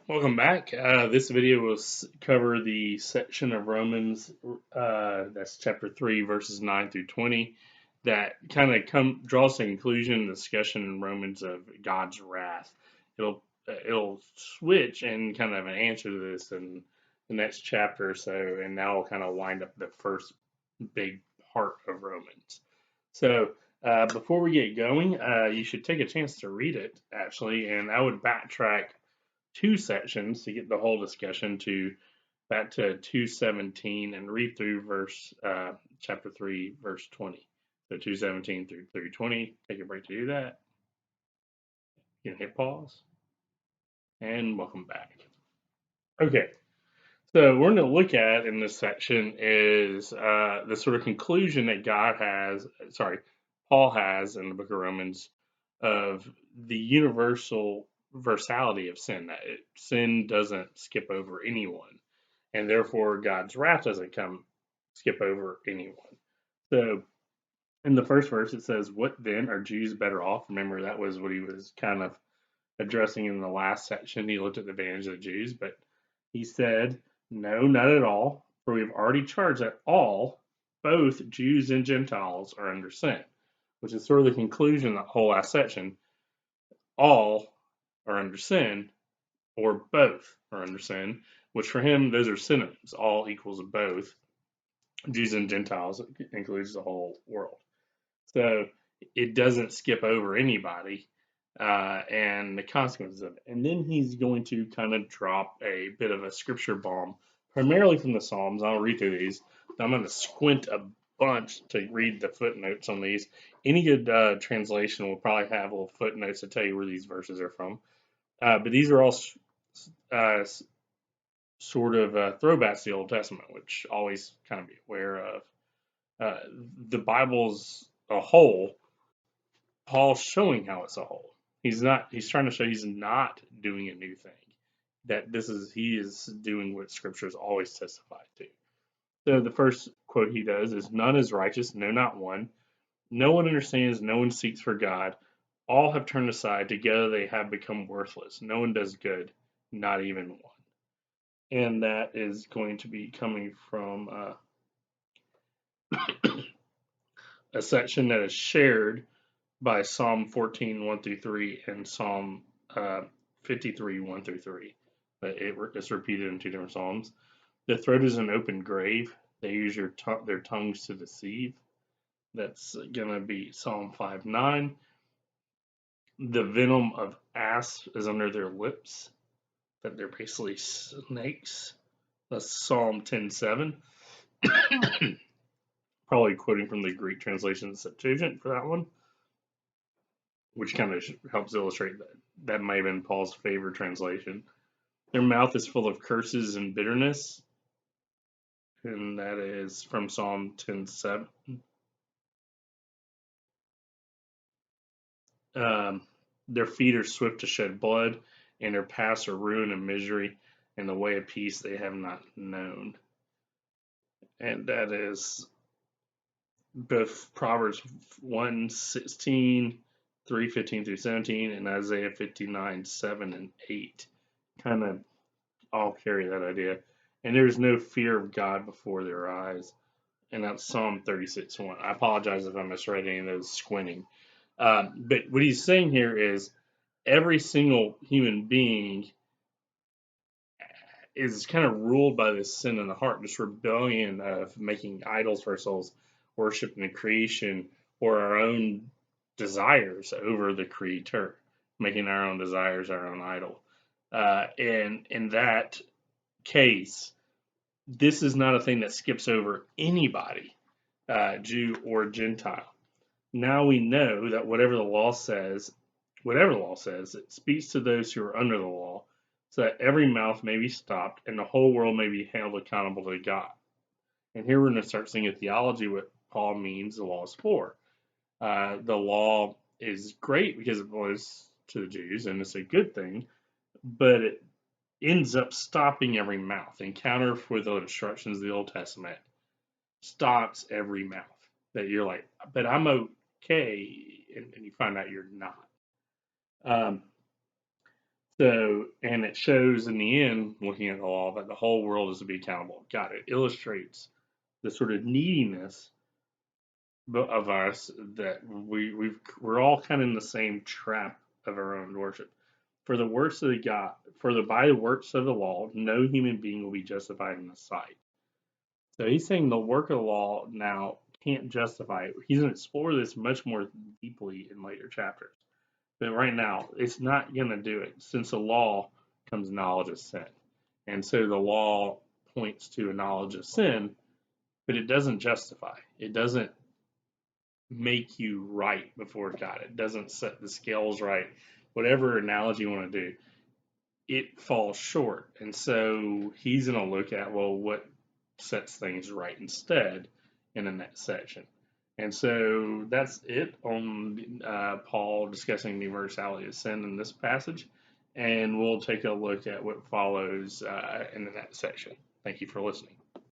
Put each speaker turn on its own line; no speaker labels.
Welcome back. This video will cover the section of Romans, that's chapter 3, verses 9 through 20, that kind of draws to conclusion the discussion in Romans of God's wrath. It'll switch and kind of an answer to this in the next chapter or so, and that will kind of wind up the first big part of Romans. So before we get going, you should take a chance to read it, actually, and I would backtrack two sections to get the whole discussion to back to 217 and read through chapter 3 verse 20. So 217 through 320. Take a break to do that. You can hit pause and welcome back. Okay, so we're going to look at in this section is the sort of conclusion that Paul has in the book of Romans of the universality of sin, that sin doesn't skip over anyone, and therefore God's wrath doesn't skip over anyone. So in the first verse it says, "What then, are Jews better off?" Remember, that was what he was kind of addressing in the last section. He looked at the advantage of the Jews, but he said, "No, not at all, for we've already charged that all, both Jews and Gentiles, are under sin," which is sort of the conclusion of the whole last section. All are under sin, or both are under sin, which for him, those are synonyms. All equals both. Jews and Gentiles includes the whole world. So it doesn't skip over anybody and the consequences of it. And then he's going to kind of drop a bit of a scripture bomb, primarily from the Psalms. I'll read through these. I'm going to squint a bunch to read the footnotes on these. Any good translation will probably have little footnotes to tell you where these verses are from. But these are all sort of throwbacks to the Old Testament, which always kind of be aware of. The Bible's a whole. Paul's showing how it's a whole. He's trying to show he's not doing a new thing. That he is doing what scriptures always testify to. So the first quote he does is, "None is righteous, no, not one. No one understands, no one seeks for God. All have turned aside, together they have become worthless. No one does good, not even one." And that is going to be coming from a section that is shared by Psalm 14, 1 through 3, and Psalm 53, 1 through 3. But it's repeated in two different Psalms. "The throat is an open grave. They use their tongues to deceive." That's going to be Psalm 5, 9. "The venom of asps is under their lips." That they're basically snakes. That's Psalm 10, 7. Probably quoting from the Greek translation of the Septuagint for that one, which kind of helps illustrate that might have been Paul's favorite translation. "Their mouth is full of curses and bitterness," and that is from Psalm 10:7. "Their feet are swift to shed blood, and their paths are ruin and misery, and the way of peace they have not known." And that is both Proverbs 1:16, 3:15 through 17, and Isaiah 59, 7 and 8. Kind of all carry that idea. "And there is no fear of God before their eyes." And that's Psalm 36, 1. I apologize if I misread any of those squinting. But what he's saying here is every single human being is kind of ruled by this sin in the heart, this rebellion of making idols for ourselves, worshiping the creation, or our own desires over the Creator, making our own desires our own idol. And in that case, this is not a thing that skips over anybody, Jew or Gentile. Now we know that whatever the law says, it speaks to those who are under the law, so that every mouth may be stopped and the whole world may be held accountable to God. And here we're going to start seeing a theology what Paul means the law is for. The law is great because it was to the Jews, and it's a good thing, but it ends up stopping every mouth. And counter with the instructions of the Old Testament stops every mouth. That you're like, but I'm okay, and you find out you're not. So, and it shows in the end, looking at the law, that the whole world is to be accountable. God, it illustrates the sort of neediness of us that we're all kind of in the same trap of our own worship. For the works of the God, for the by the works of the law, no human being will be justified in the sight. So he's saying the work of the law now can't justify it. He's going to explore this much more deeply in later chapters. But right now, it's not going to do it, since the law comes knowledge of sin. And so the law points to a knowledge of sin, but it doesn't justify. It doesn't make you right before God. It doesn't set the scales right. Whatever analogy you want to do, it falls short. And so he's going to look at, well, what sets things right instead in the next section. And so that's it on Paul discussing the universality of sin in this passage. And we'll take a look at what follows in the next section. Thank you for listening.